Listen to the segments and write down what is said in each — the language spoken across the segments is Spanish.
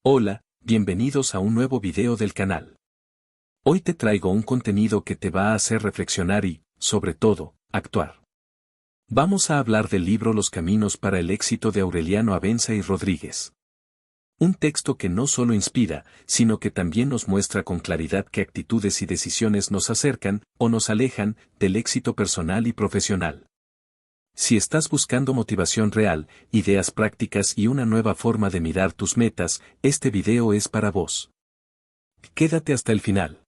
Hola, bienvenidos a un nuevo video del canal. Hoy te traigo un contenido que te va a hacer reflexionar y, sobre todo, actuar. Vamos a hablar del libro Los Caminos para el Éxito de Aureliano Abenza y Rodríguez. Un texto que no solo inspira, sino que también nos muestra con claridad qué actitudes y decisiones nos acercan o nos alejan del éxito personal y profesional. Si estás buscando motivación real, ideas prácticas y una nueva forma de mirar tus metas, este video es para vos. Quédate hasta el final.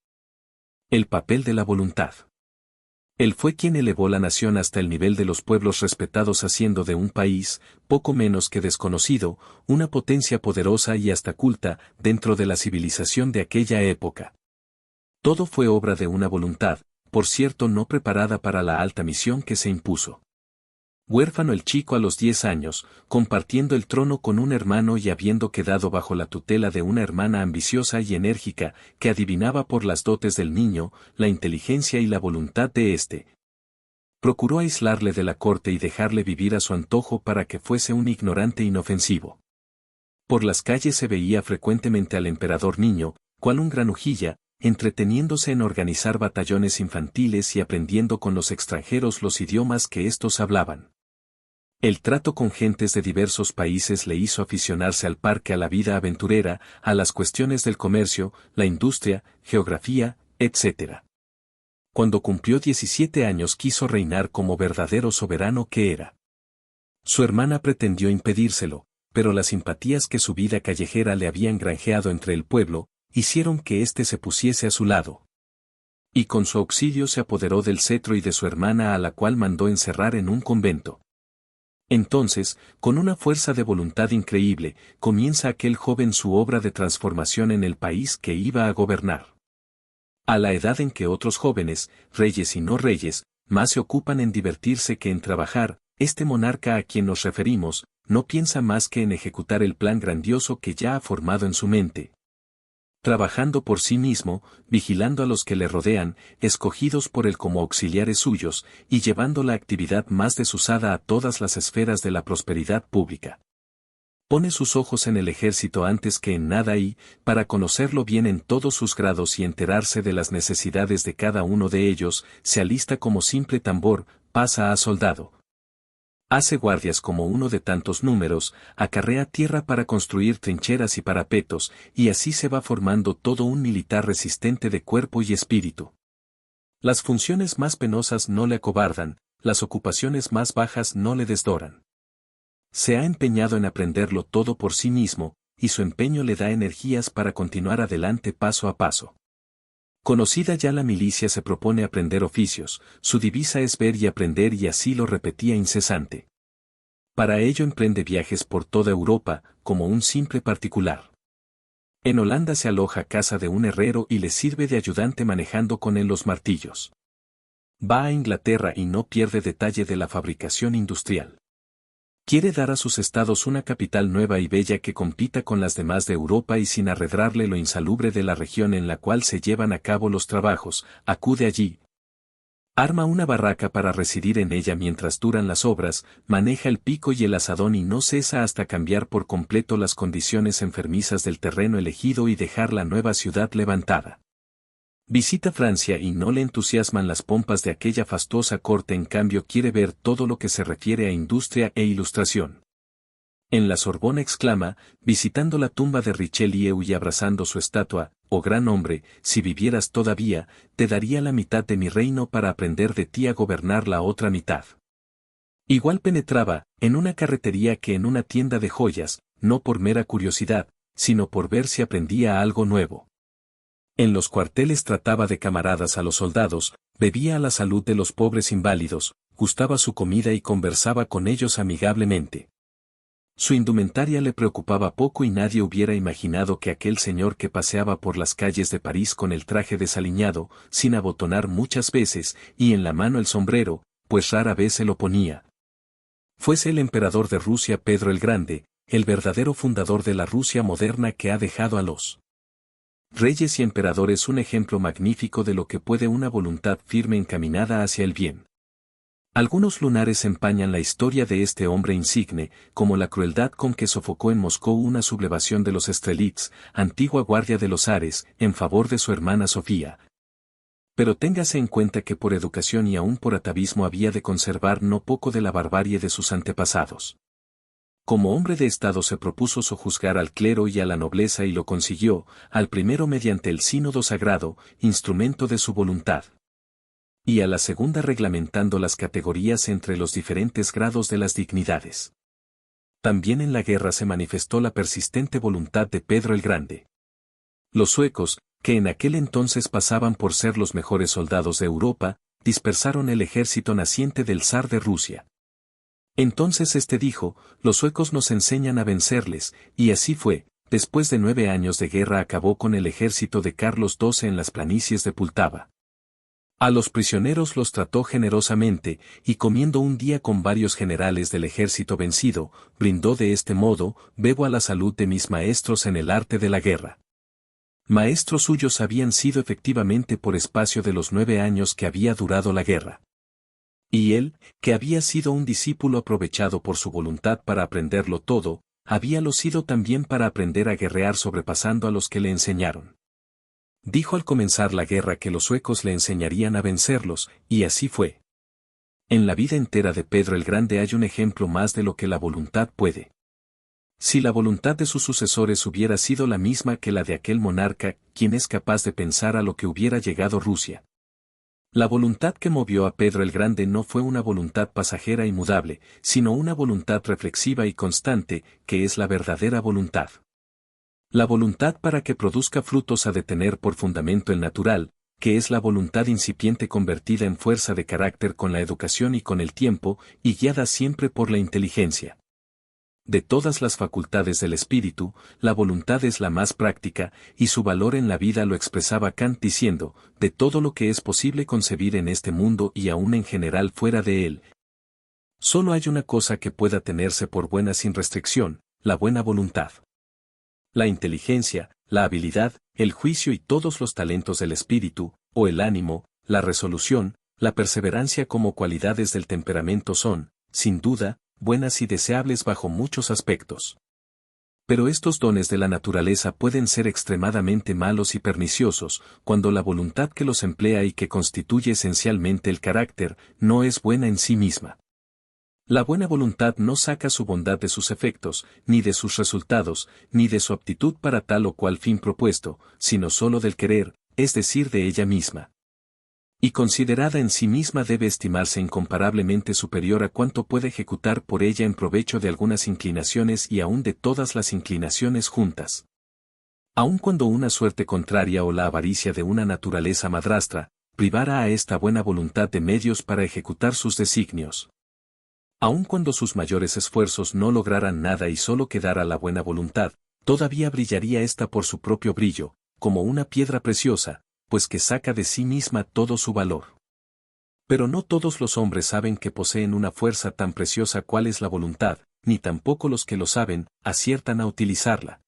El papel de la voluntad. Él fue quien elevó la nación hasta el nivel de los pueblos respetados, haciendo de un país, poco menos que desconocido, una potencia poderosa y hasta culta dentro de la civilización de aquella época. Todo fue obra de una voluntad, por cierto no preparada para la alta misión que se impuso. Huérfano el chico a los 10 años, compartiendo el trono con un hermano y habiendo quedado bajo la tutela de una hermana ambiciosa y enérgica, que adivinaba por las dotes del niño, la inteligencia y la voluntad de éste. Procuró aislarle de la corte y dejarle vivir a su antojo para que fuese un ignorante inofensivo. Por las calles se veía frecuentemente al emperador niño, cual un granujilla, entreteniéndose en organizar batallones infantiles y aprendiendo con los extranjeros los idiomas que éstos hablaban. El trato con gentes de diversos países le hizo aficionarse al parque, a la vida aventurera, a las cuestiones del comercio, la industria, geografía, etc. Cuando cumplió 17 años quiso reinar como verdadero soberano que era. Su hermana pretendió impedírselo, pero las simpatías que su vida callejera le habían granjeado entre el pueblo, hicieron que éste se pusiese a su lado. Y con su auxilio se apoderó del cetro y de su hermana, a la cual mandó encerrar en un convento. Entonces, con una fuerza de voluntad increíble, comienza aquel joven su obra de transformación en el país que iba a gobernar. A la edad en que otros jóvenes, reyes y no reyes, más se ocupan en divertirse que en trabajar, este monarca a quien nos referimos, no piensa más que en ejecutar el plan grandioso que ya ha formado en su mente. Trabajando por sí mismo, vigilando a los que le rodean, escogidos por él como auxiliares suyos, y llevando la actividad más desusada a todas las esferas de la prosperidad pública. Pone sus ojos en el ejército antes que en nada y, para conocerlo bien en todos sus grados y enterarse de las necesidades de cada uno de ellos, se alista como simple tambor, pasa a soldado. Hace guardias como uno de tantos números, acarrea tierra para construir trincheras y parapetos, y así se va formando todo un militar resistente de cuerpo y espíritu. Las funciones más penosas no le acobardan, las ocupaciones más bajas no le desdoran. Se ha empeñado en aprenderlo todo por sí mismo, y su empeño le da energías para continuar adelante paso a paso. Conocida ya la milicia, se propone aprender oficios, su divisa es ver y aprender, y así lo repetía incesante. Para ello emprende viajes por toda Europa, como un simple particular. En Holanda se aloja a casa de un herrero y le sirve de ayudante manejando con él los martillos. Va a Inglaterra y no pierde detalle de la fabricación industrial. Quiere dar a sus estados una capital nueva y bella que compita con las demás de Europa, y sin arredrarle lo insalubre de la región en la cual se llevan a cabo los trabajos, acude allí. Arma una barraca para residir en ella mientras duran las obras, maneja el pico y el azadón y no cesa hasta cambiar por completo las condiciones enfermizas del terreno elegido y dejar la nueva ciudad levantada. Visita Francia y no le entusiasman las pompas de aquella fastuosa corte, en cambio quiere ver todo lo que se refiere a industria e ilustración. En la Sorbona exclama, visitando la tumba de Richelieu y abrazando su estatua: «Oh gran hombre, si vivieras todavía, te daría la mitad de mi reino para aprender de ti a gobernar la otra mitad». Igual penetraba, en una carretería que en una tienda de joyas, no por mera curiosidad, sino por ver si aprendía algo nuevo. En los cuarteles trataba de camaradas a los soldados, bebía a la salud de los pobres inválidos, gustaba su comida y conversaba con ellos amigablemente. Su indumentaria le preocupaba poco y nadie hubiera imaginado que aquel señor que paseaba por las calles de París con el traje desaliñado, sin abotonar muchas veces, y en la mano el sombrero, pues rara vez se lo ponía, fuese el emperador de Rusia Pedro el Grande, el verdadero fundador de la Rusia moderna que ha dejado a los reyes y emperadores un ejemplo magnífico de lo que puede una voluntad firme encaminada hacia el bien. Algunos lunares empañan la historia de este hombre insigne, como la crueldad con que sofocó en Moscú una sublevación de los Strelitz, antigua guardia de los zares, en favor de su hermana Sofía. Pero téngase en cuenta que por educación y aún por atavismo había de conservar no poco de la barbarie de sus antepasados. Como hombre de Estado se propuso sojuzgar al clero y a la nobleza y lo consiguió, al primero mediante el sínodo sagrado, instrumento de su voluntad. Y a la segunda reglamentando las categorías entre los diferentes grados de las dignidades. También en la guerra se manifestó la persistente voluntad de Pedro el Grande. Los suecos, que en aquel entonces pasaban por ser los mejores soldados de Europa, dispersaron el ejército naciente del zar de Rusia. Entonces este dijo, los suecos nos enseñan a vencerles, y así fue, después de 9 años de guerra acabó con el ejército de Carlos XII en las planicies de Pultava. A los prisioneros los trató generosamente, y comiendo un día con varios generales del ejército vencido, brindó de este modo, bebo a la salud de mis maestros en el arte de la guerra. Maestros suyos habían sido efectivamente por espacio de los 9 años que había durado la guerra. Y él, que había sido un discípulo aprovechado por su voluntad para aprenderlo todo, habíalo sido también para aprender a guerrear sobrepasando a los que le enseñaron. Dijo al comenzar la guerra que los suecos le enseñarían a vencerlos, y así fue. En la vida entera de Pedro el Grande hay un ejemplo más de lo que la voluntad puede. Si la voluntad de sus sucesores hubiera sido la misma que la de aquel monarca, ¿quién es capaz de pensar a lo que hubiera llegado Rusia? La voluntad que movió a Pedro el Grande no fue una voluntad pasajera y mudable, sino una voluntad reflexiva y constante, que es la verdadera voluntad. La voluntad para que produzca frutos ha de tener por fundamento el natural, que es la voluntad incipiente convertida en fuerza de carácter con la educación y con el tiempo, y guiada siempre por la inteligencia. De todas las facultades del espíritu, la voluntad es la más práctica, y su valor en la vida lo expresaba Kant diciendo, de todo lo que es posible concebir en este mundo y aún en general fuera de él. Solo hay una cosa que pueda tenerse por buena sin restricción, la buena voluntad. La inteligencia, la habilidad, el juicio y todos los talentos del espíritu, o el ánimo, la resolución, la perseverancia como cualidades del temperamento son, sin duda, buenas y deseables bajo muchos aspectos. Pero estos dones de la naturaleza pueden ser extremadamente malos y perniciosos, cuando la voluntad que los emplea y que constituye esencialmente el carácter, no es buena en sí misma. La buena voluntad no saca su bondad de sus efectos, ni de sus resultados, ni de su aptitud para tal o cual fin propuesto, sino sólo del querer, es decir, de ella misma. Y considerada en sí misma debe estimarse incomparablemente superior a cuanto puede ejecutar por ella en provecho de algunas inclinaciones y aún de todas las inclinaciones juntas. Aun cuando una suerte contraria o la avaricia de una naturaleza madrastra, privara a esta buena voluntad de medios para ejecutar sus designios. Aun cuando sus mayores esfuerzos no lograran nada y solo quedara la buena voluntad, todavía brillaría ésta por su propio brillo, como una piedra preciosa, pues que saca de sí misma todo su valor. Pero no todos los hombres saben que poseen una fuerza tan preciosa cual es la voluntad, ni tampoco los que lo saben, aciertan a utilizarla.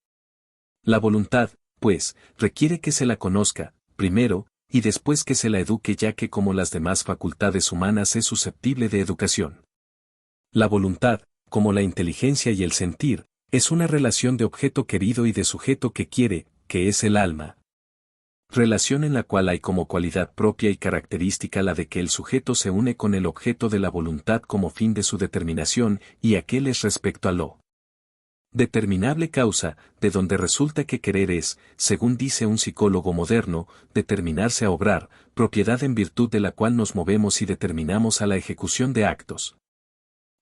La voluntad, pues, requiere que se la conozca, primero, y después que se la eduque ya que como las demás facultades humanas es susceptible de educación. La voluntad, como la inteligencia y el sentir, es una relación de objeto querido y de sujeto que quiere, que es el alma. Relación en la cual hay como cualidad propia y característica la de que el sujeto se une con el objeto de la voluntad como fin de su determinación, y aquel es respecto a lo determinable causa, de donde resulta que querer es, según dice un psicólogo moderno, determinarse a obrar, propiedad en virtud de la cual nos movemos y determinamos a la ejecución de actos.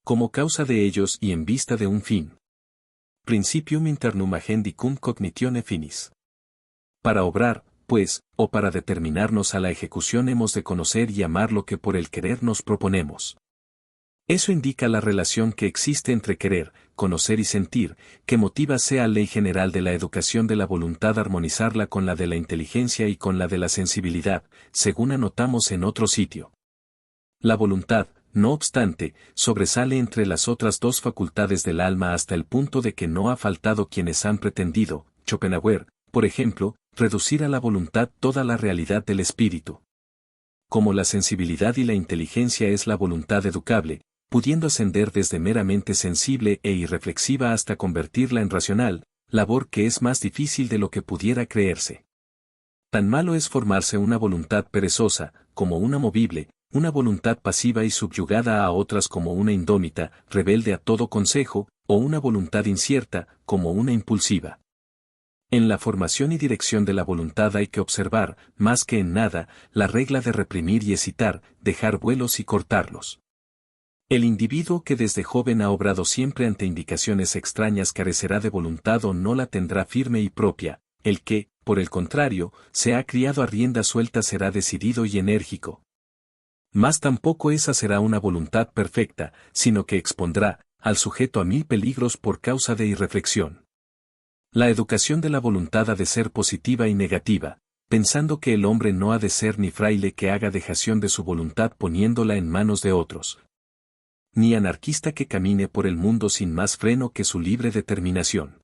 Como causa de ellos y en vista de un fin. Principium internum agendi cum cognitione finis. Para obrar, pues, o para determinarnos a la ejecución hemos de conocer y amar lo que por el querer nos proponemos. Eso indica la relación que existe entre querer, conocer y sentir, que motiva sea ley general de la educación de la voluntad armonizarla con la de la inteligencia y con la de la sensibilidad, según anotamos en otro sitio. La voluntad, no obstante, sobresale entre las otras dos facultades del alma hasta el punto de que no ha faltado quienes han pretendido, Schopenhauer, por ejemplo, reducir a la voluntad toda la realidad del espíritu. como la sensibilidad y la inteligencia es la voluntad educable, pudiendo ascender desde meramente sensible e irreflexiva hasta convertirla en racional, labor que es más difícil de lo que pudiera creerse. Tan malo es formarse una voluntad perezosa, como una movible, una voluntad pasiva y subyugada a otras como una indómita, rebelde a todo consejo, o una voluntad incierta, como una impulsiva. En la formación y dirección de la voluntad hay que observar, más que en nada, la regla de reprimir y excitar, dejar vuelos y cortarlos. El individuo que desde joven ha obrado siempre ante indicaciones extrañas carecerá de voluntad o no la tendrá firme y propia, el que, por el contrario, se ha criado a rienda suelta será decidido y enérgico. Mas tampoco esa será una voluntad perfecta, sino que expondrá al sujeto a 1000 peligros por causa de irreflexión. La educación de la voluntad ha de ser positiva y negativa, pensando que el hombre no ha de ser ni fraile que haga dejación de su voluntad poniéndola en manos de otros, ni anarquista que camine por el mundo sin más freno que su libre determinación.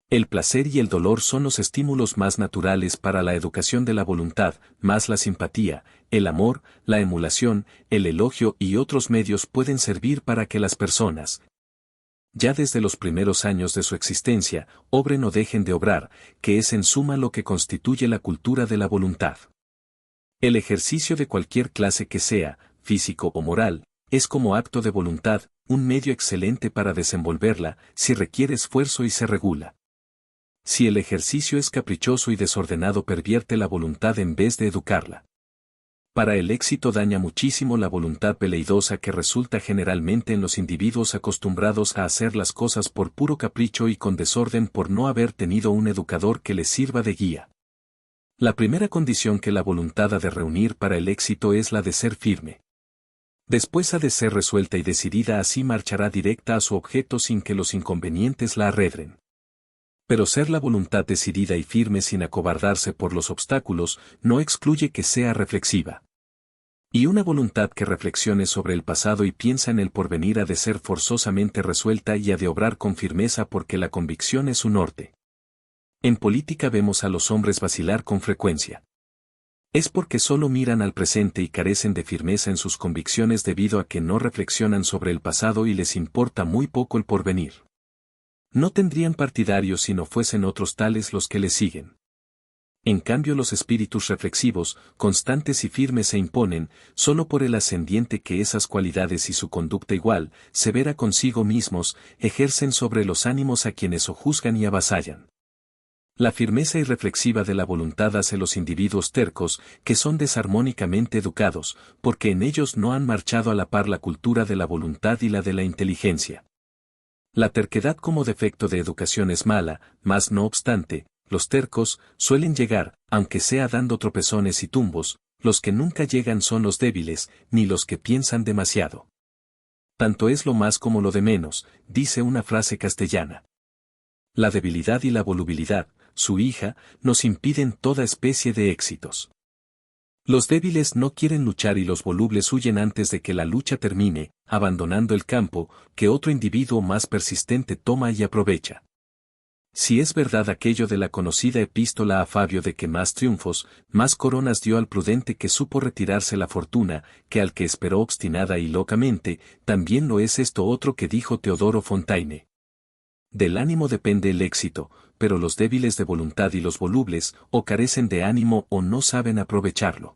El placer y el dolor son los estímulos más naturales para la educación de la voluntad, más la simpatía, el amor, la emulación, el elogio y otros medios pueden servir para que las personas, ya desde los primeros años de su existencia, obren o dejen de obrar, que es en suma lo que constituye la cultura de la voluntad. El ejercicio de cualquier clase que sea, físico o moral, es como acto de voluntad, un medio excelente para desenvolverla, si requiere esfuerzo y se regula. Si el ejercicio es caprichoso y desordenado pervierte la voluntad en vez de educarla. Para el éxito daña muchísimo la voluntad veleidosa que resulta generalmente en los individuos acostumbrados a hacer las cosas por puro capricho y con desorden por no haber tenido un educador que les sirva de guía. La primera condición que la voluntad ha de reunir para el éxito es la de ser firme. Después ha de ser resuelta y decidida, así marchará directa a su objeto sin que los inconvenientes la arredren. Pero ser la voluntad decidida y firme sin acobardarse por los obstáculos no excluye que sea reflexiva. Y una voluntad que reflexione sobre el pasado y piensa en el porvenir ha de ser forzosamente resuelta y ha de obrar con firmeza porque la convicción es su norte. En política vemos a los hombres vacilar con frecuencia. Es porque solo miran al presente y carecen de firmeza en sus convicciones debido a que no reflexionan sobre el pasado y les importa muy poco el porvenir. No tendrían partidarios si no fuesen otros tales los que les siguen. En cambio los espíritus reflexivos, constantes y firmes se imponen, solo por el ascendiente que esas cualidades y su conducta igual, severa consigo mismos, ejercen sobre los ánimos a quienes sojuzgan y avasallan. La firmeza irreflexiva de la voluntad hace los individuos tercos, que son desarmónicamente educados, porque en ellos no han marchado a la par la cultura de la voluntad y la de la inteligencia. La terquedad como defecto de educación es mala, mas no obstante, los tercos suelen llegar, aunque sea dando tropezones y tumbos, los que nunca llegan son los débiles, ni los que piensan demasiado. Tanto es lo más como lo de menos, dice una frase castellana. La debilidad y la volubilidad, su hija, nos impiden toda especie de éxitos. Los débiles no quieren luchar y los volubles huyen antes de que la lucha termine, abandonando el campo, que otro individuo más persistente toma y aprovecha. Si es verdad aquello de la conocida epístola a Fabio de que más triunfos, más coronas dio al prudente que supo retirarse la fortuna, que al que esperó obstinada y locamente, también lo es esto otro que dijo Teodoro Fontaine. Del ánimo depende el éxito, pero los débiles de voluntad y los volubles, o carecen de ánimo o no saben aprovecharlo.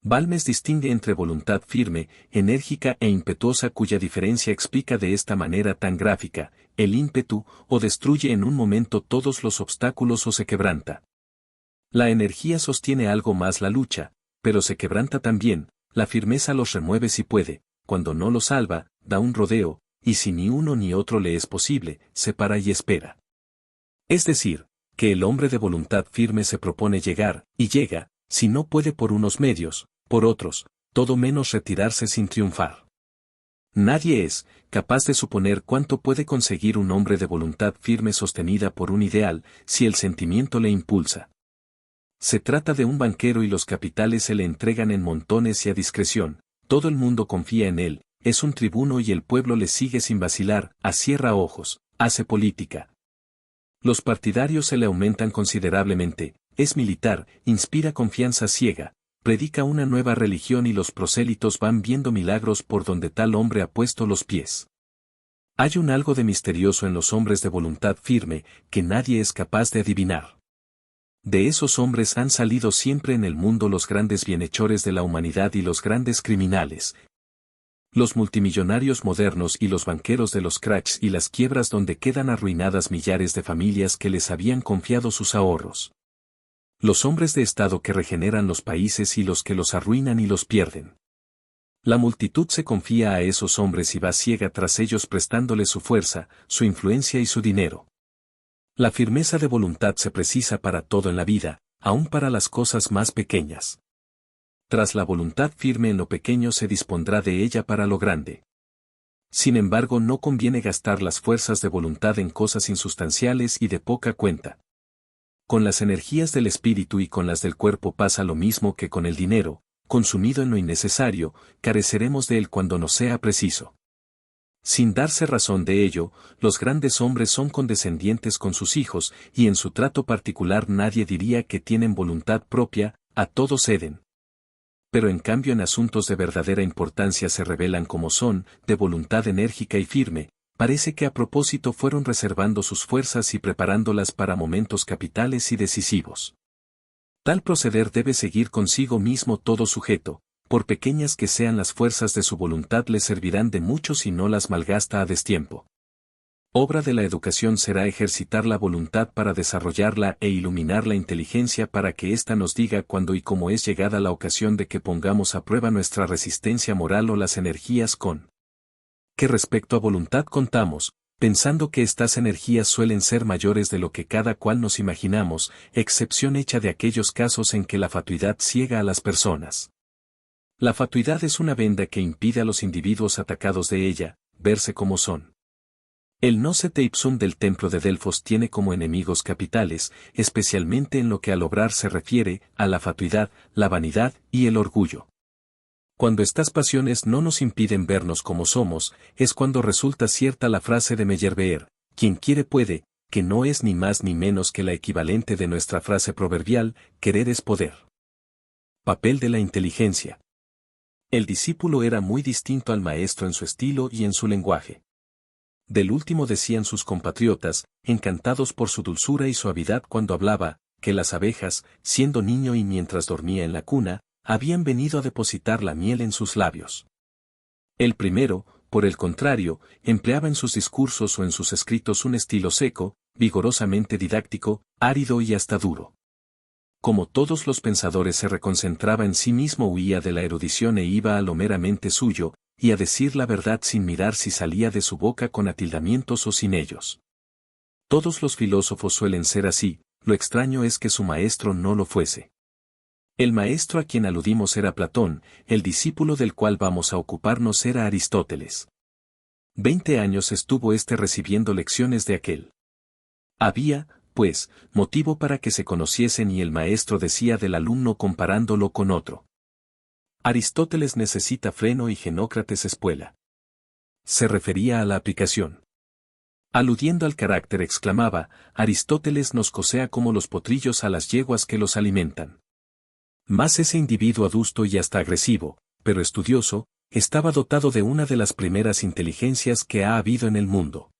Balmes distingue entre voluntad firme, enérgica e impetuosa cuya diferencia explica de esta manera tan gráfica: el ímpetu, o destruye en un momento todos los obstáculos o se quebranta. La energía sostiene algo más la lucha, pero se quebranta también, la firmeza los remueve si puede, cuando no los salva, da un rodeo, y si ni uno ni otro le es posible, se para y espera. Es decir, que el hombre de voluntad firme se propone llegar, y llega, si no puede por unos medios, por otros, todo menos retirarse sin triunfar. Nadie es capaz de suponer cuánto puede conseguir un hombre de voluntad firme sostenida por un ideal, si el sentimiento le impulsa. Se trata de un banquero y los capitales se le entregan en montones y a discreción, todo el mundo confía en él, es un tribuno y el pueblo le sigue sin vacilar, acierra ojos, hace política. Los partidarios se le aumentan considerablemente, es militar, inspira confianza ciega, predica una nueva religión y los prosélitos van viendo milagros por donde tal hombre ha puesto los pies. Hay un algo de misterioso en los hombres de voluntad firme, que nadie es capaz de adivinar. De esos hombres han salido siempre en el mundo los grandes bienhechores de la humanidad y los grandes criminales, los multimillonarios modernos y los banqueros de los cracks y las quiebras donde quedan arruinadas millares de familias que les habían confiado sus ahorros. Los hombres de Estado que regeneran los países y los que los arruinan y los pierden. La multitud se confía a esos hombres y va ciega tras ellos prestándoles su fuerza, su influencia y su dinero. La firmeza de voluntad se precisa para todo en la vida, aun para las cosas más pequeñas. Tras la voluntad firme en lo pequeño se dispondrá de ella para lo grande. Sin embargo, no conviene gastar las fuerzas de voluntad en cosas insustanciales y de poca cuenta. Con las energías del espíritu y con las del cuerpo pasa lo mismo que con el dinero, consumido en lo innecesario, careceremos de él cuando nos sea preciso. Sin darse razón de ello, los grandes hombres son condescendientes con sus hijos, y en su trato particular nadie diría que tienen voluntad propia, a todo ceden. Pero en cambio en asuntos de verdadera importancia se revelan como son, de voluntad enérgica y firme, parece que a propósito fueron reservando sus fuerzas y preparándolas para momentos capitales y decisivos. Tal proceder debe seguir consigo mismo todo sujeto, por pequeñas que sean las fuerzas de su voluntad le servirán de mucho si no las malgasta a destiempo. Obra de la educación será ejercitar la voluntad para desarrollarla e iluminar la inteligencia para que ésta nos diga cuándo y cómo es llegada la ocasión de que pongamos a prueba nuestra resistencia moral o las energías con que respecto a voluntad contamos, pensando que estas energías suelen ser mayores de lo que cada cual nos imaginamos, excepción hecha de aquellos casos en que la fatuidad ciega a las personas. La fatuidad es una venda que impide a los individuos atacados de ella, verse como son. El nocete ipsum del templo de Delfos tiene como enemigos capitales, especialmente en lo que al obrar se refiere, a la fatuidad, la vanidad y el orgullo. Cuando estas pasiones no nos impiden vernos como somos, es cuando resulta cierta la frase de Meyerbeer, quien quiere puede, que no es ni más ni menos que la equivalente de nuestra frase proverbial, querer es poder. Papel de la inteligencia. El discípulo era muy distinto al maestro en su estilo y en su lenguaje. Del último decían sus compatriotas, encantados por su dulzura y suavidad cuando hablaba, que las abejas, siendo niño y mientras dormía en la cuna, habían venido a depositar la miel en sus labios. El primero, por el contrario, empleaba en sus discursos o en sus escritos un estilo seco, vigorosamente didáctico, árido y hasta duro. Como todos los pensadores se reconcentraba en sí mismo, huía de la erudición e iba a lo meramente suyo, y a decir la verdad sin mirar si salía de su boca con atildamientos o sin ellos. Todos los filósofos suelen ser así, lo extraño es que su maestro no lo fuese. El maestro a quien aludimos era Platón, el discípulo del cual vamos a ocuparnos era Aristóteles. 20 años estuvo éste recibiendo lecciones de aquel. Había, pues, motivo para que se conociesen y el maestro decía del alumno comparándolo con otro. Aristóteles necesita freno y Genócrates espuela. Se refería a la aplicación. Aludiendo al carácter exclamaba, Aristóteles nos cosea como los potrillos a las yeguas que los alimentan. Mas ese individuo adusto y hasta agresivo, pero estudioso, estaba dotado de una de las primeras inteligencias que ha habido en el mundo.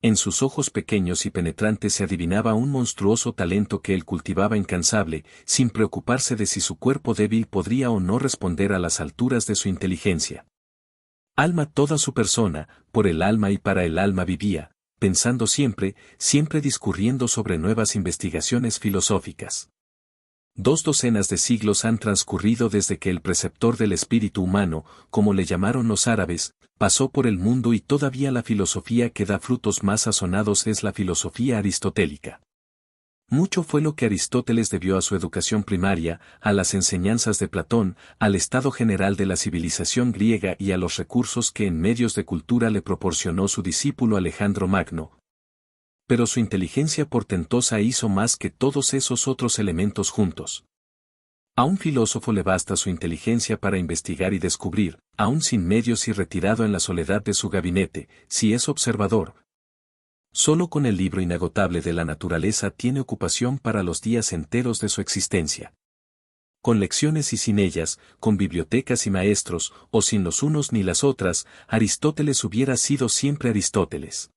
En sus ojos pequeños y penetrantes se adivinaba un monstruoso talento que él cultivaba incansable, sin preocuparse de si su cuerpo débil podría o no responder a las alturas de su inteligencia. Alma toda su persona, por el alma y para el alma vivía, pensando siempre, siempre discurriendo sobre nuevas investigaciones filosóficas. 2 docenas de siglos han transcurrido desde que el preceptor del espíritu humano, como le llamaron los árabes, pasó por el mundo y todavía la filosofía que da frutos más sazonados es la filosofía aristotélica. Mucho fue lo que Aristóteles debió a su educación primaria, a las enseñanzas de Platón, al estado general de la civilización griega y a los recursos que en medios de cultura le proporcionó su discípulo Alejandro Magno. Pero su inteligencia portentosa hizo más que todos esos otros elementos juntos. A un filósofo le basta su inteligencia para investigar y descubrir, aun sin medios y retirado en la soledad de su gabinete, si es observador. Solo con el libro inagotable de la naturaleza tiene ocupación para los días enteros de su existencia. Con lecciones y sin ellas, con bibliotecas y maestros, o sin los unos ni las otras, Aristóteles hubiera sido siempre Aristóteles.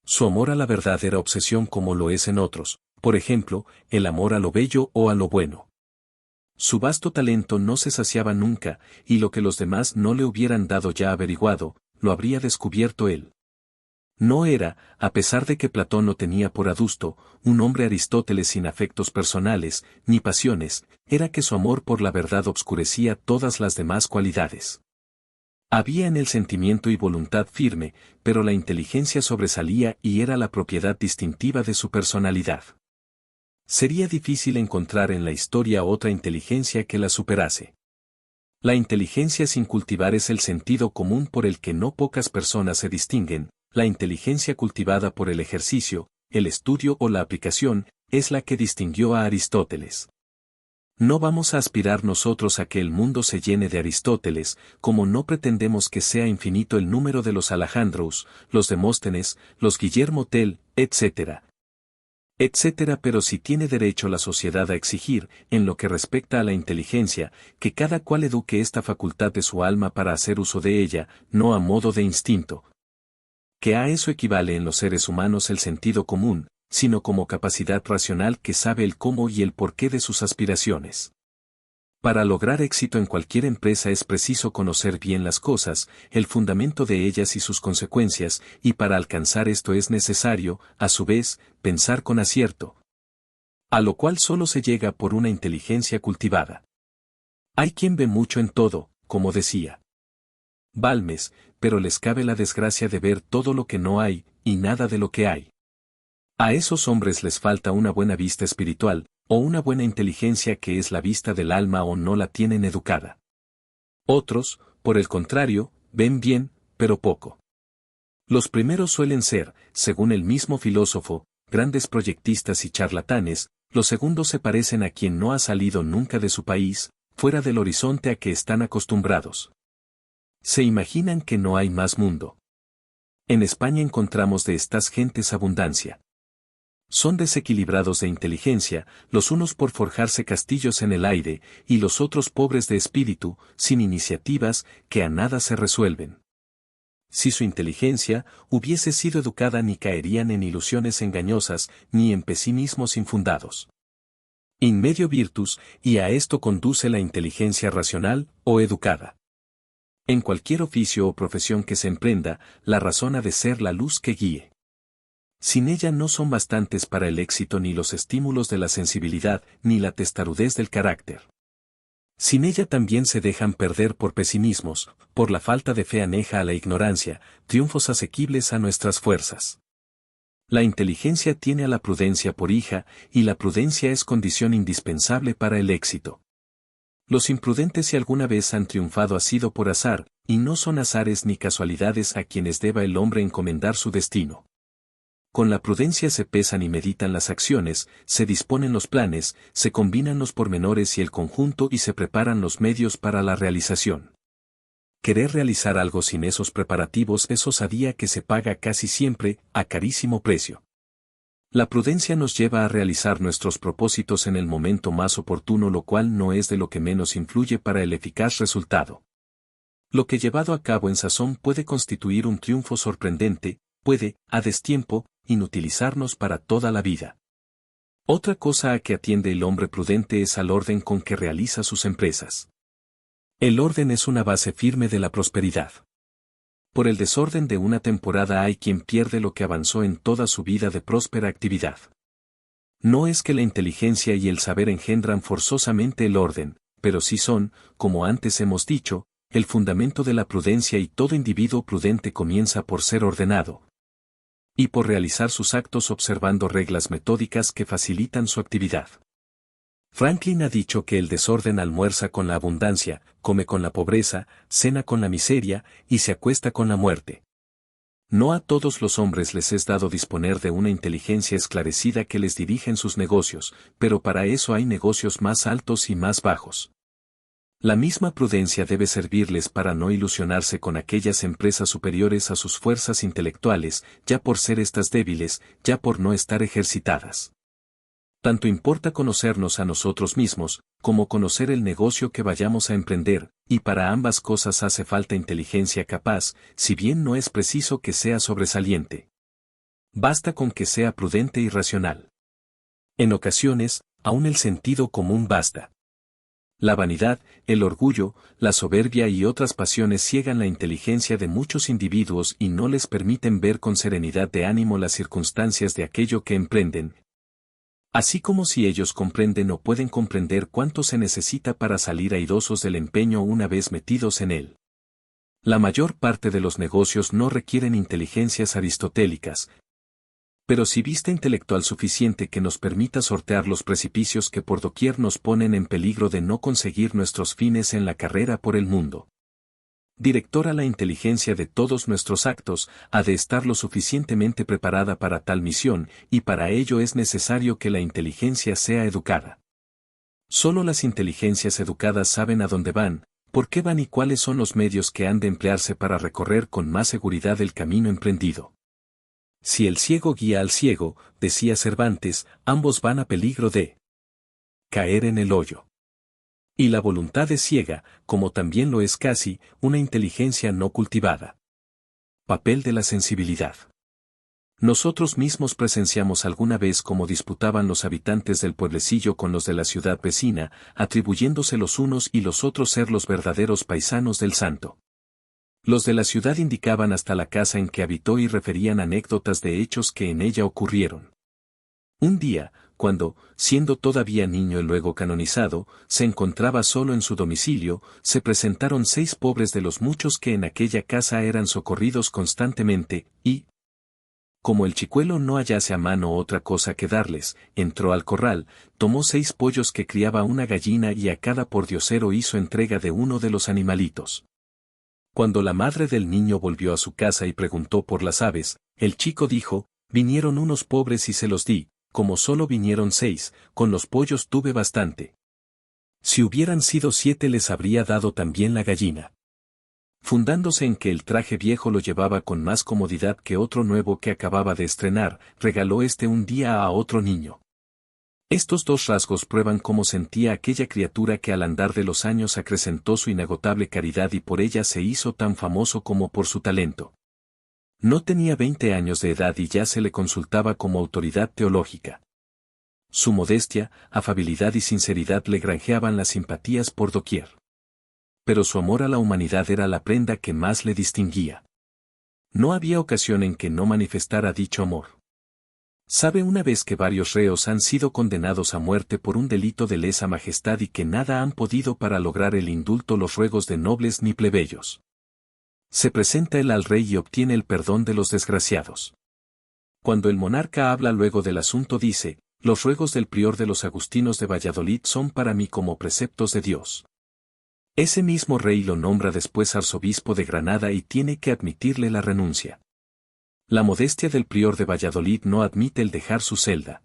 Su amor a la verdad era obsesión como lo es en otros, por ejemplo, el amor a lo bello o a lo bueno. Su vasto talento no se saciaba nunca, y lo que los demás no le hubieran dado ya averiguado, lo habría descubierto él. No era, a pesar de que Platón lo tenía por adusto, un hombre Aristóteles sin afectos personales, ni pasiones, era que su amor por la verdad obscurecía todas las demás cualidades. Había en el sentimiento y voluntad firme, pero la inteligencia sobresalía y era la propiedad distintiva de su personalidad. Sería difícil encontrar en la historia otra inteligencia que la superase. La inteligencia sin cultivar es el sentido común por el que no pocas personas se distinguen. La inteligencia cultivada por el ejercicio, el estudio o la aplicación, es la que distinguió a Aristóteles. No vamos a aspirar nosotros a que el mundo se llene de Aristóteles, como no pretendemos que sea infinito el número de los Alejandros, los Demóstenes, los Guillermo Tell, etc. Pero si tiene derecho la sociedad a exigir, en lo que respecta a la inteligencia, que cada cual eduque esta facultad de su alma para hacer uso de ella, no a modo de instinto, que a eso equivale en los seres humanos el sentido común, sino como capacidad racional que sabe el cómo y el porqué de sus aspiraciones. Para lograr éxito en cualquier empresa es preciso conocer bien las cosas, el fundamento de ellas y sus consecuencias, y para alcanzar esto es necesario, a su vez, pensar con acierto. A lo cual solo se llega por una inteligencia cultivada. Hay quien ve mucho en todo, como decía Balmes, pero les cabe la desgracia de ver todo lo que no hay, y nada de lo que hay. A esos hombres les falta una buena vista espiritual, o una buena inteligencia que es la vista del alma o no la tienen educada. Otros, por el contrario, ven bien, pero poco. Los primeros suelen ser, según el mismo filósofo, grandes proyectistas y charlatanes, los segundos se parecen a quien no ha salido nunca de su país, fuera del horizonte a que están acostumbrados. Se imaginan que no hay más mundo. En España encontramos de estas gentes abundancia. Son desequilibrados de inteligencia, los unos por forjarse castillos en el aire, y los otros pobres de espíritu, sin iniciativas, que a nada se resuelven. Si su inteligencia hubiese sido educada ni caerían en ilusiones engañosas, ni en pesimismos infundados. In medio virtus, y a esto conduce la inteligencia racional, o educada. En cualquier oficio o profesión que se emprenda, la razón ha de ser la luz que guíe. Sin ella no son bastantes para el éxito ni los estímulos de la sensibilidad, ni la testarudez del carácter. Sin ella también se dejan perder por pesimismos, por la falta de fe aneja a la ignorancia, triunfos asequibles a nuestras fuerzas. La inteligencia tiene a la prudencia por hija, y la prudencia es condición indispensable para el éxito. Los imprudentes si alguna vez han triunfado ha sido por azar, y no son azares ni casualidades a quienes deba el hombre encomendar su destino. Con la prudencia se pesan y meditan las acciones, se disponen los planes, se combinan los pormenores y el conjunto y se preparan los medios para la realización. Querer realizar algo sin esos preparativos es osadía que se paga casi siempre, a carísimo precio. La prudencia nos lleva a realizar nuestros propósitos en el momento más oportuno, lo cual no es de lo que menos influye para el eficaz resultado. Lo que llevado a cabo en sazón puede constituir un triunfo sorprendente, puede, a destiempo, inutilizarnos para toda la vida. Otra cosa a que atiende el hombre prudente es al orden con que realiza sus empresas. El orden es una base firme de la prosperidad. Por el desorden de una temporada hay quien pierde lo que avanzó en toda su vida de próspera actividad. No es que la inteligencia y el saber engendran forzosamente el orden, pero sí son, como antes hemos dicho, el fundamento de la prudencia, y todo individuo prudente comienza por ser ordenado y por realizar sus actos observando reglas metódicas que facilitan su actividad. Franklin ha dicho que el desorden almuerza con la abundancia, come con la pobreza, cena con la miseria, y se acuesta con la muerte. No a todos los hombres les es dado disponer de una inteligencia esclarecida que les dirija en sus negocios, pero para eso hay negocios más altos y más bajos. La misma prudencia debe servirles para no ilusionarse con aquellas empresas superiores a sus fuerzas intelectuales, ya por ser estas débiles, ya por no estar ejercitadas. Tanto importa conocernos a nosotros mismos, como conocer el negocio que vayamos a emprender, y para ambas cosas hace falta inteligencia capaz, si bien no es preciso que sea sobresaliente. Basta con que sea prudente y racional. En ocasiones, aún el sentido común basta. La vanidad, el orgullo, la soberbia y otras pasiones ciegan la inteligencia de muchos individuos y no les permiten ver con serenidad de ánimo las circunstancias de aquello que emprenden. Así como si ellos comprenden o pueden comprender cuánto se necesita para salir airosos del empeño una vez metidos en él. La mayor parte de los negocios no requieren inteligencias aristotélicas, pero sí vista intelectual suficiente que nos permita sortear los precipicios que por doquier nos ponen en peligro de no conseguir nuestros fines en la carrera por el mundo. Directora, la inteligencia de todos nuestros actos ha de estar lo suficientemente preparada para tal misión, y para ello es necesario que la inteligencia sea educada. Solo las inteligencias educadas saben a dónde van, por qué van y cuáles son los medios que han de emplearse para recorrer con más seguridad el camino emprendido. Si el ciego guía al ciego, decía Cervantes, ambos van a peligro de caer en el hoyo. Y la voluntad es ciega, como también lo es casi, una inteligencia no cultivada. Papel de la sensibilidad. Nosotros mismos presenciamos alguna vez cómo disputaban los habitantes del pueblecillo con los de la ciudad vecina, atribuyéndose los unos y los otros ser los verdaderos paisanos del santo. Los de la ciudad indicaban hasta la casa en que habitó y referían anécdotas de hechos que en ella ocurrieron. Un día, cuando, siendo todavía niño y luego canonizado, se encontraba solo en su domicilio, se presentaron 6 pobres de los muchos que en aquella casa eran socorridos constantemente, y, como el chicuelo no hallase a mano otra cosa que darles, entró al corral, tomó 6 pollos que criaba una gallina y a cada pordiosero hizo entrega de uno de los animalitos. Cuando la madre del niño volvió a su casa y preguntó por las aves, el chico dijo, vinieron unos pobres y se los di. Como solo vinieron 6, con los pollos tuve bastante. Si hubieran sido 7 les habría dado también la gallina. Fundándose en que el traje viejo lo llevaba con más comodidad que otro nuevo que acababa de estrenar, regaló un día a otro niño. Estos 2 rasgos prueban cómo sentía aquella criatura que al andar de los años acrecentó su inagotable caridad y por ella se hizo tan famoso como por su talento. No tenía 20 años de edad y ya se le consultaba como autoridad teológica. Su modestia, afabilidad y sinceridad le granjeaban las simpatías por doquier. Pero su amor a la humanidad era la prenda que más le distinguía. No había ocasión en que no manifestara dicho amor. Sabe una vez que varios reos han sido condenados a muerte por un delito de lesa majestad y que nada han podido para lograr el indulto los ruegos de nobles ni plebeyos. Se presenta él al rey y obtiene el perdón de los desgraciados. Cuando el monarca habla luego del asunto dice, los ruegos del prior de los agustinos de Valladolid son para mí como preceptos de Dios. Ese mismo rey lo nombra después arzobispo de Granada y tiene que admitirle la renuncia. La modestia del prior de Valladolid no admite el dejar su celda.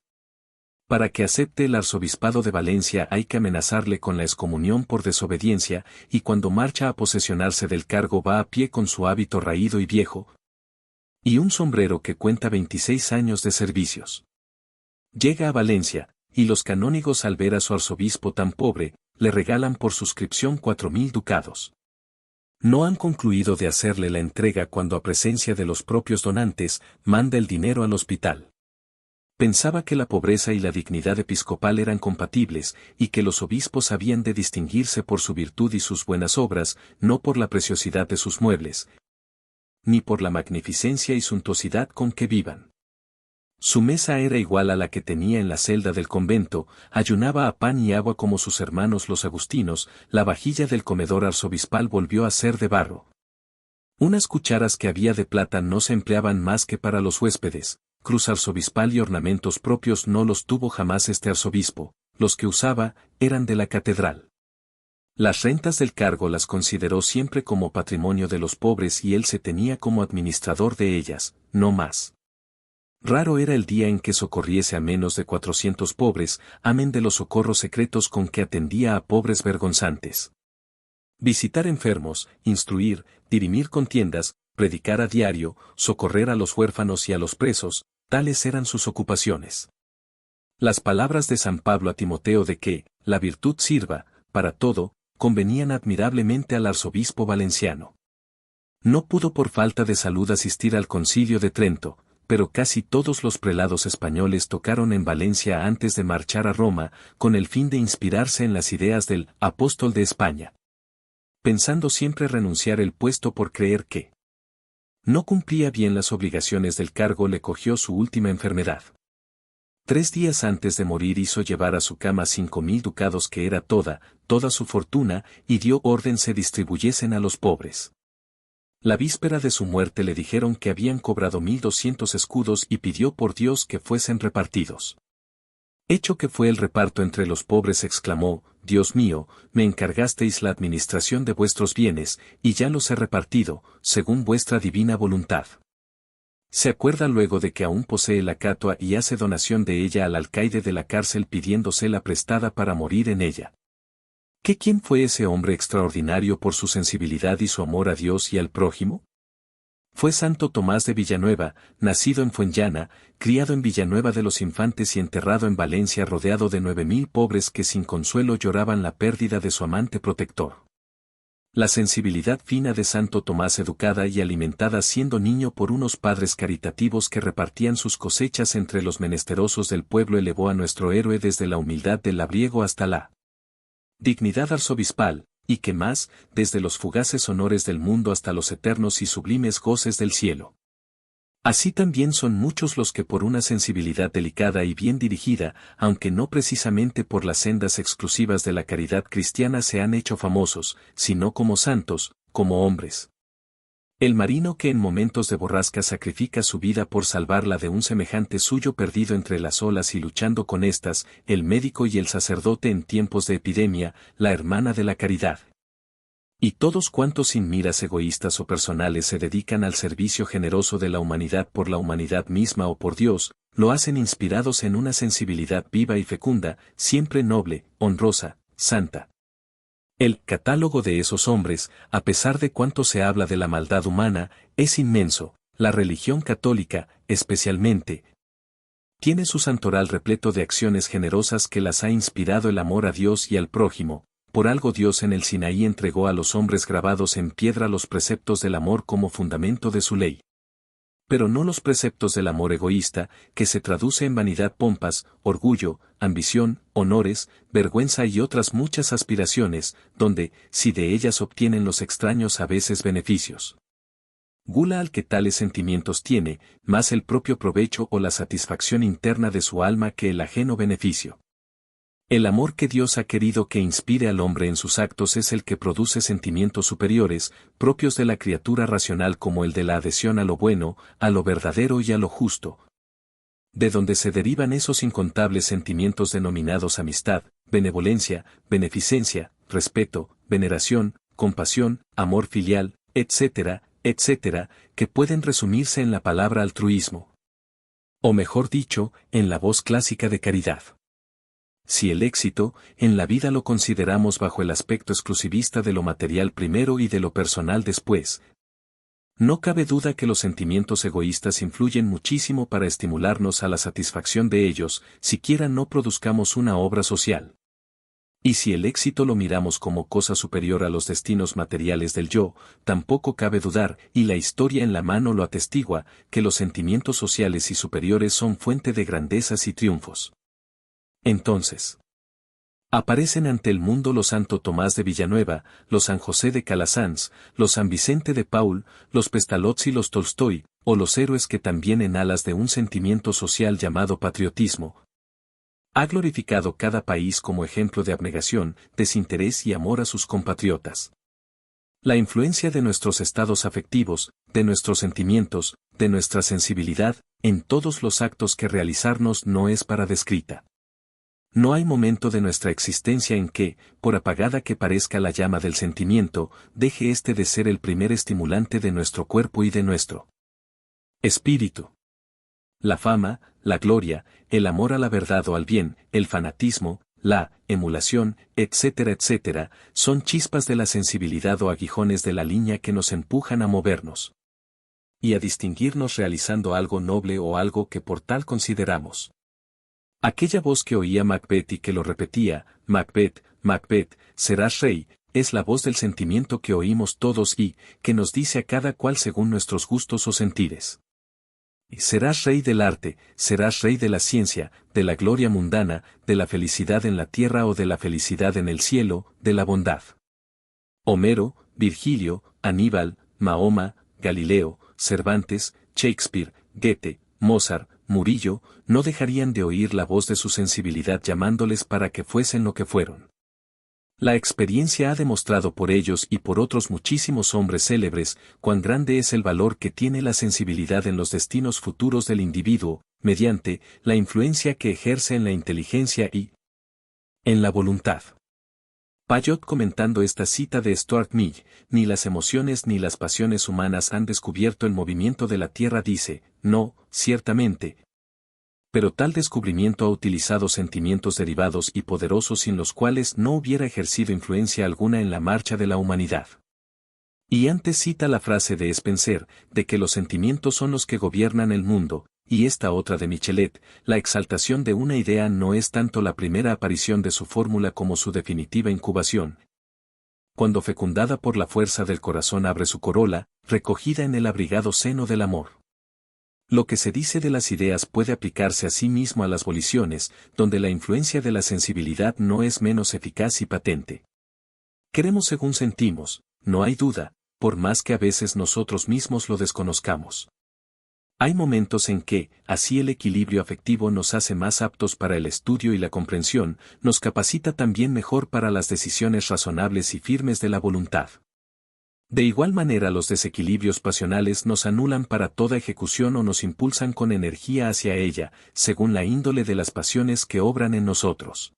Para que acepte el arzobispado de Valencia hay que amenazarle con la excomunión por desobediencia, y cuando marcha a posesionarse del cargo va a pie con su hábito raído y viejo, y un sombrero que cuenta 26 años de servicios. Llega a Valencia, y los canónigos al ver a su arzobispo tan pobre, le regalan por suscripción 4.000 ducados. No han concluido de hacerle la entrega cuando a presencia de los propios donantes, manda el dinero al hospital. Pensaba que la pobreza y la dignidad episcopal eran compatibles, y que los obispos habían de distinguirse por su virtud y sus buenas obras, no por la preciosidad de sus muebles, ni por la magnificencia y suntuosidad con que vivan. Su mesa era igual a la que tenía en la celda del convento, ayunaba a pan y agua como sus hermanos los agustinos, la vajilla del comedor arzobispal volvió a ser de barro. Unas cucharas que había de plata no se empleaban más que para los huéspedes. Cruz arzobispal y ornamentos propios no los tuvo jamás este arzobispo, los que usaba, eran de la catedral. Las rentas del cargo las consideró siempre como patrimonio de los pobres y él se tenía como administrador de ellas, no más. Raro era el día en que socorriese a menos de 400 pobres, amén de los socorros secretos con que atendía a pobres vergonzantes. Visitar enfermos, instruir, dirimir contiendas, predicar a diario, socorrer a los huérfanos y a los presos, tales eran sus ocupaciones. Las palabras de San Pablo a Timoteo de que la virtud sirva para todo, convenían admirablemente al arzobispo valenciano. No pudo por falta de salud asistir al Concilio de Trento, pero casi todos los prelados españoles tocaron en Valencia antes de marchar a Roma, con el fin de inspirarse en las ideas del apóstol de España. Pensando siempre renunciar el puesto por creer que no cumplía bien las obligaciones del cargo, le cogió su última enfermedad. 3 días antes de morir hizo llevar a su cama 5.000 ducados, que era toda su fortuna, y dio orden se distribuyesen a los pobres. La víspera de su muerte le dijeron que habían cobrado 1.200 escudos y pidió por Dios que fuesen repartidos. Hecho que fue el reparto entre los pobres, exclamó: Dios mío, me encargasteis la administración de vuestros bienes, y ya los he repartido, según vuestra divina voluntad. Se acuerda luego de que aún posee la catua y hace donación de ella al alcaide de la cárcel pidiéndosela prestada para morir en ella. ¿Quién fue ese hombre extraordinario por su sensibilidad y su amor a Dios y al prójimo? Fue Santo Tomás de Villanueva, nacido en Fuenllana, criado en Villanueva de los Infantes y enterrado en Valencia, rodeado de 9.000 pobres que sin consuelo lloraban la pérdida de su amante protector. La sensibilidad fina de Santo Tomás, educada y alimentada siendo niño por unos padres caritativos que repartían sus cosechas entre los menesterosos del pueblo, elevó a nuestro héroe desde la humildad del labriego hasta la dignidad arzobispal, y que más, desde los fugaces honores del mundo hasta los eternos y sublimes goces del cielo. Así también son muchos los que por una sensibilidad delicada y bien dirigida, aunque no precisamente por las sendas exclusivas de la caridad cristiana, se han hecho famosos, sino como santos, como hombres. El marino que en momentos de borrasca sacrifica su vida por salvarla de un semejante suyo perdido entre las olas y luchando con estas, el médico y el sacerdote en tiempos de epidemia, la hermana de la caridad. Y todos cuantos sin miras egoístas o personales se dedican al servicio generoso de la humanidad por la humanidad misma o por Dios, lo hacen inspirados en una sensibilidad viva y fecunda, siempre noble, honrosa, santa. El catálogo de esos hombres, a pesar de cuanto se habla de la maldad humana, es inmenso. La religión católica, especialmente, tiene su santoral repleto de acciones generosas que las ha inspirado el amor a Dios y al prójimo. Por algo Dios en el Sinaí entregó a los hombres grabados en piedra los preceptos del amor como fundamento de su ley. Pero no los preceptos del amor egoísta, que se traduce en vanidad, pompas, orgullo, ambición, honores, vergüenza y otras muchas aspiraciones, donde, si de ellas obtienen los extraños a veces beneficios, gula al que tales sentimientos tiene, más el propio provecho o la satisfacción interna de su alma que el ajeno beneficio. El amor que Dios ha querido que inspire al hombre en sus actos es el que produce sentimientos superiores, propios de la criatura racional, como el de la adhesión a lo bueno, a lo verdadero y a lo justo. De donde se derivan esos incontables sentimientos denominados amistad, benevolencia, beneficencia, respeto, veneración, compasión, amor filial, etcétera, etcétera, que pueden resumirse en la palabra altruismo. O mejor dicho, en la voz clásica de caridad. Si el éxito en la vida lo consideramos bajo el aspecto exclusivista de lo material primero y de lo personal después, no cabe duda que los sentimientos egoístas influyen muchísimo para estimularnos a la satisfacción de ellos, siquiera no produzcamos una obra social. Y si el éxito lo miramos como cosa superior a los destinos materiales del yo, tampoco cabe dudar, y la historia en la mano lo atestigua, que los sentimientos sociales y superiores son fuente de grandezas y triunfos. Entonces, aparecen ante el mundo los Santo Tomás de Villanueva, los San José de Calasanz, los San Vicente de Paul, los Pestalozzi y los Tolstoy, o los héroes que también en alas de un sentimiento social llamado patriotismo, ha glorificado cada país como ejemplo de abnegación, desinterés y amor a sus compatriotas. La influencia de nuestros estados afectivos, de nuestros sentimientos, de nuestra sensibilidad, en todos los actos que realizarnos no es para descrita. No hay momento de nuestra existencia en que, por apagada que parezca la llama del sentimiento, deje éste de ser el primer estimulante de nuestro cuerpo y de nuestro espíritu. La fama, la gloria, el amor a la verdad o al bien, el fanatismo, la emulación, etcétera, etcétera, son chispas de la sensibilidad o aguijones de la línea que nos empujan a movernos y a distinguirnos realizando algo noble o algo que por tal consideramos Aquella voz que oía Macbeth y que lo repetía, Macbeth, Macbeth, serás rey, es la voz del sentimiento que oímos todos y, que nos dice a cada cual según nuestros gustos o sentires. Serás rey del arte, serás rey de la ciencia, de la gloria mundana, de la felicidad en la tierra o de la felicidad en el cielo, de la bondad. Homero, Virgilio, Aníbal, Mahoma, Galileo, Cervantes, Shakespeare, Goethe, Mozart, Murillo, no dejarían de oír la voz de su sensibilidad llamándoles para que fuesen lo que fueron. La experiencia ha demostrado por ellos y por otros muchísimos hombres célebres, cuán grande es el valor que tiene la sensibilidad en los destinos futuros del individuo, mediante la influencia que ejerce en la inteligencia y en la voluntad. Payot comentando esta cita de Stuart Mill, ni las emociones ni las pasiones humanas han descubierto el movimiento de la Tierra dice, no, ciertamente. Pero tal descubrimiento ha utilizado sentimientos derivados y poderosos sin los cuales no hubiera ejercido influencia alguna en la marcha de la humanidad. Y antes cita la frase de Spencer, de que los sentimientos son los que gobiernan el mundo, y esta otra de Michelet, la exaltación de una idea no es tanto la primera aparición de su fórmula como su definitiva incubación. Cuando fecundada por la fuerza del corazón abre su corola, recogida en el abrigado seno del amor. Lo que se dice de las ideas puede aplicarse a sí mismo a las voliciones, donde la influencia de la sensibilidad no es menos eficaz y patente. Queremos según sentimos, no hay duda, por más que a veces nosotros mismos lo desconozcamos. Hay momentos en que, así el equilibrio afectivo nos hace más aptos para el estudio y la comprensión, nos capacita también mejor para las decisiones razonables y firmes de la voluntad. De igual manera los desequilibrios pasionales nos anulan para toda ejecución o nos impulsan con energía hacia ella, según la índole de las pasiones que obran en nosotros.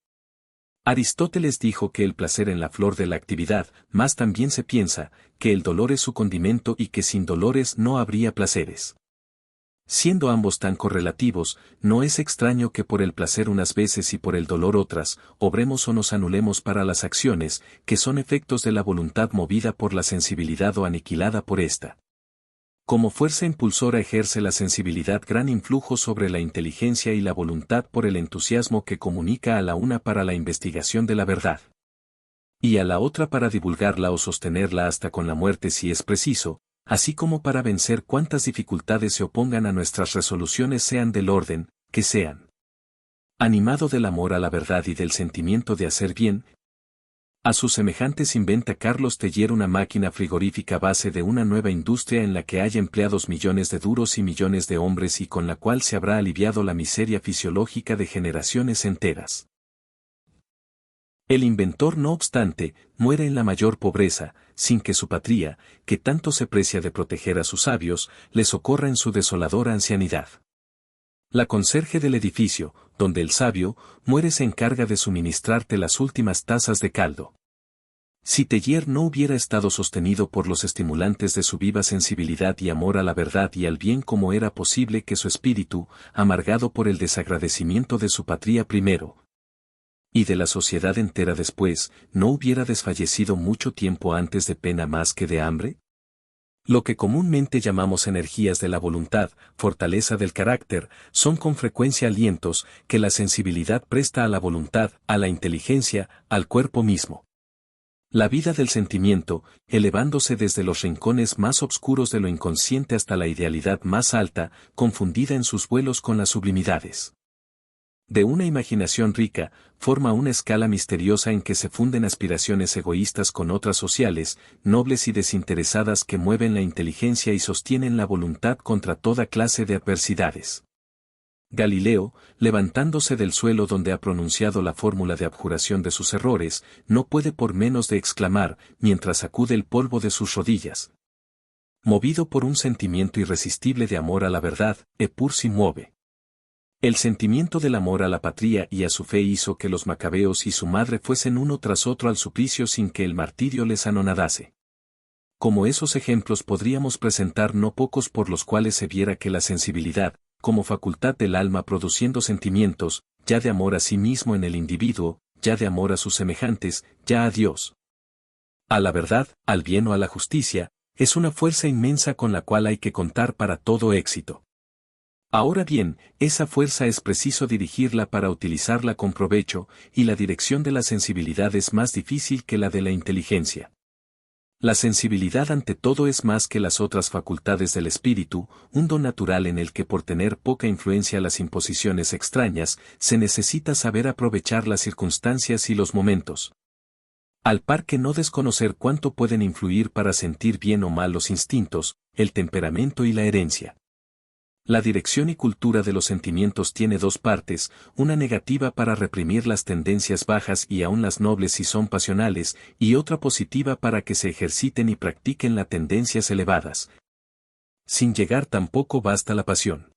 Aristóteles dijo que el placer en la flor de la actividad, mas también se piensa, que el dolor es su condimento y que sin dolores no habría placeres. Siendo ambos tan correlativos, no es extraño que por el placer unas veces y por el dolor otras, obremos o nos anulemos para las acciones, que son efectos de la voluntad movida por la sensibilidad o aniquilada por ésta. Como fuerza impulsora ejerce la sensibilidad gran influjo sobre la inteligencia y la voluntad por el entusiasmo que comunica a la una para la investigación de la verdad, y a la otra para divulgarla o sostenerla hasta con la muerte si es preciso, así como para vencer cuantas dificultades se opongan a nuestras resoluciones sean del orden, que sean. Animado del amor a la verdad y del sentimiento de hacer bien, a sus semejantes inventa Carlos Teller una máquina frigorífica base de una nueva industria en la que haya empleados millones de duros y millones de hombres y con la cual se habrá aliviado la miseria fisiológica de generaciones enteras. El inventor no obstante, muere en la mayor pobreza, sin que su patria, que tanto se precia de proteger a sus sabios, le socorra en su desoladora ancianidad. La conserje del edificio, donde el sabio, muere se encarga de suministrarte las últimas tazas de caldo. Si Teillier no hubiera estado sostenido por los estimulantes de su viva sensibilidad y amor a la verdad y al bien como era posible que su espíritu, amargado por el desagradecimiento de su patria primero, y de la sociedad entera después, ¿no hubiera desfallecido mucho tiempo antes de pena más que de hambre? Lo que comúnmente llamamos energías de la voluntad, fortaleza del carácter, son con frecuencia alientos que la sensibilidad presta a la voluntad, a la inteligencia, al cuerpo mismo. La vida del sentimiento, elevándose desde los rincones más obscuros de lo inconsciente hasta la idealidad más alta, confundida en sus vuelos con las sublimidades de una imaginación rica, forma una escala misteriosa en que se funden aspiraciones egoístas con otras sociales, nobles y desinteresadas que mueven la inteligencia y sostienen la voluntad contra toda clase de adversidades. Galileo, levantándose del suelo donde ha pronunciado la fórmula de abjuración de sus errores, no puede por menos de exclamar, mientras sacude el polvo de sus rodillas. Movido por un sentimiento irresistible de amor a la verdad, pur si mueve. El sentimiento del amor a la patria y a su fe hizo que los macabeos y su madre fuesen uno tras otro al suplicio sin que el martirio les anonadase. Como esos ejemplos podríamos presentar no pocos por los cuales se viera que la sensibilidad, como facultad del alma produciendo sentimientos, ya de amor a sí mismo en el individuo, ya de amor a sus semejantes, ya a Dios, a la verdad, al bien o a la justicia, es una fuerza inmensa con la cual hay que contar para todo éxito. Ahora bien, esa fuerza es preciso dirigirla para utilizarla con provecho, y la dirección de la sensibilidad es más difícil que la de la inteligencia. La sensibilidad ante todo es más que las otras facultades del espíritu, un don natural en el que por tener poca influencia las imposiciones extrañas, se necesita saber aprovechar las circunstancias y los momentos. Al par que no desconocer cuánto pueden influir para sentir bien o mal los instintos, el temperamento y la herencia. La dirección y cultura de los sentimientos tiene dos partes, una negativa para reprimir las tendencias bajas y aun las nobles si son pasionales, y otra positiva para que se ejerciten y practiquen las tendencias elevadas. Sin llegar tampoco basta la pasión.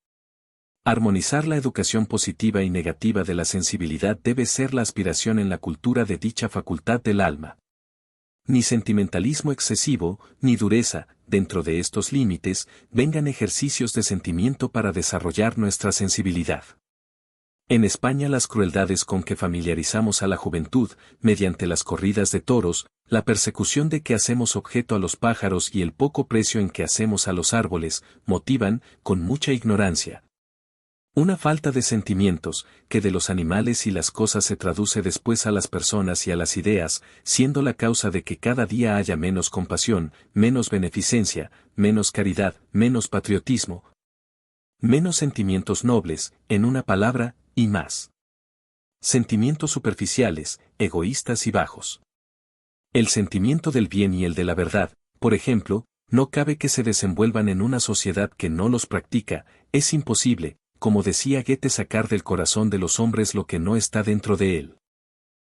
Armonizar la educación positiva y negativa de la sensibilidad debe ser la aspiración en la cultura de dicha facultad del alma. Ni sentimentalismo excesivo, ni dureza, dentro de estos límites, vengan ejercicios de sentimiento para desarrollar nuestra sensibilidad. En España las crueldades con que familiarizamos a la juventud, mediante las corridas de toros, la persecución de que hacemos objeto a los pájaros y el poco precio en que hacemos a los árboles, motivan, con mucha ignorancia, una falta de sentimientos, que de los animales y las cosas se traduce después a las personas y a las ideas, siendo la causa de que cada día haya menos compasión, menos beneficencia, menos caridad, menos patriotismo, menos sentimientos nobles, en una palabra, y más sentimientos superficiales, egoístas y bajos. El sentimiento del bien y el de la verdad, por ejemplo, no cabe que se desenvuelvan en una sociedad que no los practica, es imposible, como decía Goethe, sacar del corazón de los hombres lo que no está dentro de él.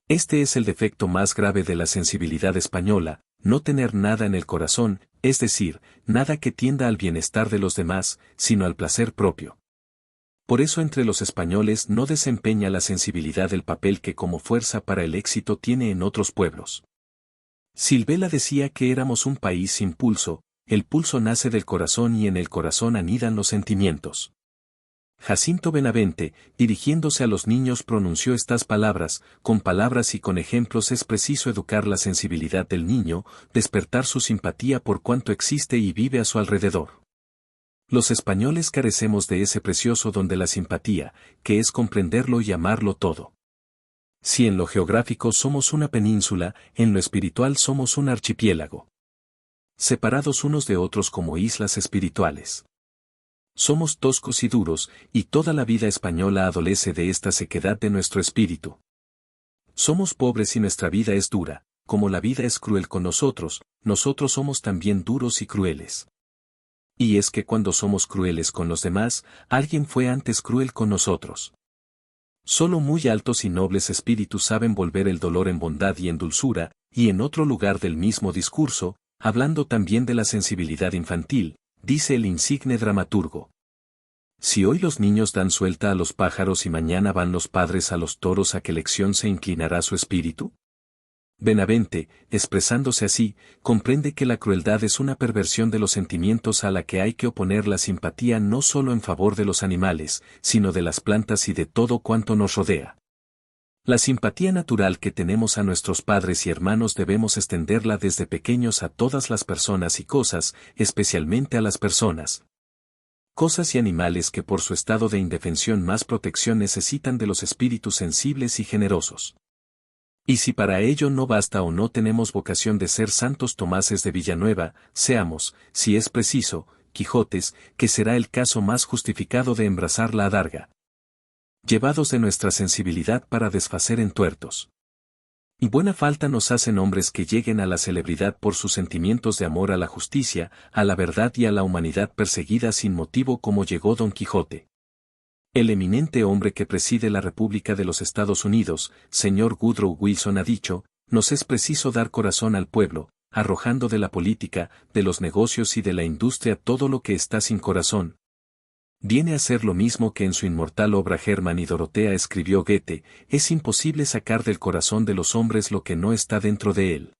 Este es el defecto más grave de la sensibilidad española, no tener nada en el corazón, es decir, nada que tienda al bienestar de los demás, sino al placer propio. Por eso entre los españoles no desempeña la sensibilidad el papel que como fuerza para el éxito tiene en otros pueblos. Silvela decía que éramos un país sin pulso, el pulso nace del corazón y en el corazón anidan los sentimientos. Jacinto Benavente, dirigiéndose a los niños, pronunció estas palabras: con palabras y con ejemplos es preciso educar la sensibilidad del niño, despertar su simpatía por cuanto existe y vive a su alrededor. Los españoles carecemos de ese precioso don de la simpatía, que es comprenderlo y amarlo todo. Si en lo geográfico somos una península, en lo espiritual somos un archipiélago, separados unos de otros como islas espirituales. Somos toscos y duros, y toda la vida española adolece de esta sequedad de nuestro espíritu. Somos pobres y nuestra vida es dura, como la vida es cruel con nosotros somos también duros y crueles. Y es que cuando somos crueles con los demás, alguien fue antes cruel con nosotros. Solo muy altos y nobles espíritus saben volver el dolor en bondad y en dulzura, y en otro lugar del mismo discurso, hablando también de la sensibilidad infantil, dice el insigne dramaturgo: si hoy los niños dan suelta a los pájaros y mañana van los padres a los toros, ¿a qué lección se inclinará su espíritu? Benavente, expresándose así, comprende que la crueldad es una perversión de los sentimientos a la que hay que oponer la simpatía no solo en favor de los animales, sino de las plantas y de todo cuanto nos rodea. La simpatía natural que tenemos a nuestros padres y hermanos debemos extenderla desde pequeños a todas las personas y cosas, especialmente a las personas, cosas y animales que por su estado de indefensión más protección necesitan de los espíritus sensibles y generosos. Y si para ello no basta o no tenemos vocación de ser santos Tomases de Villanueva, seamos, si es preciso, Quijotes, que será el caso más justificado de embrazar la adarga, llevados de nuestra sensibilidad para desfacer en tuertos. Y buena falta nos hacen hombres que lleguen a la celebridad por sus sentimientos de amor a la justicia, a la verdad y a la humanidad perseguida sin motivo, como llegó Don Quijote. El eminente hombre que preside la República de los Estados Unidos, señor Woodrow Wilson, ha dicho: nos es preciso dar corazón al pueblo, arrojando de la política, de los negocios y de la industria todo lo que está sin corazón. Viene a ser lo mismo que en su inmortal obra Germán y Dorotea escribió Goethe: es imposible sacar del corazón de los hombres lo que no está dentro de él.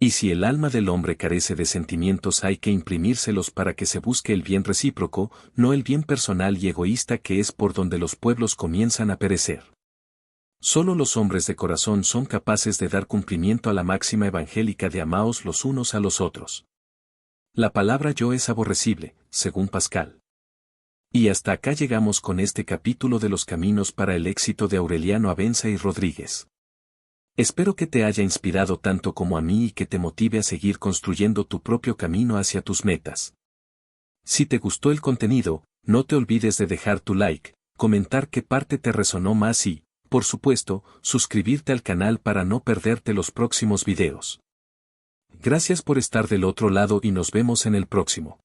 Y si el alma del hombre carece de sentimientos, hay que imprimírselos para que se busque el bien recíproco, no el bien personal y egoísta, que es por donde los pueblos comienzan a perecer. Solo los hombres de corazón son capaces de dar cumplimiento a la máxima evangélica de amaos los unos a los otros. La palabra yo es aborrecible, según Pascal. Y hasta acá llegamos con este capítulo de los caminos para el éxito de Aureliano Abenza y Rodríguez. Espero que te haya inspirado tanto como a mí y que te motive a seguir construyendo tu propio camino hacia tus metas. Si te gustó el contenido, no te olvides de dejar tu like, comentar qué parte te resonó más y, por supuesto, suscribirte al canal para no perderte los próximos videos. Gracias por estar del otro lado y nos vemos en el próximo.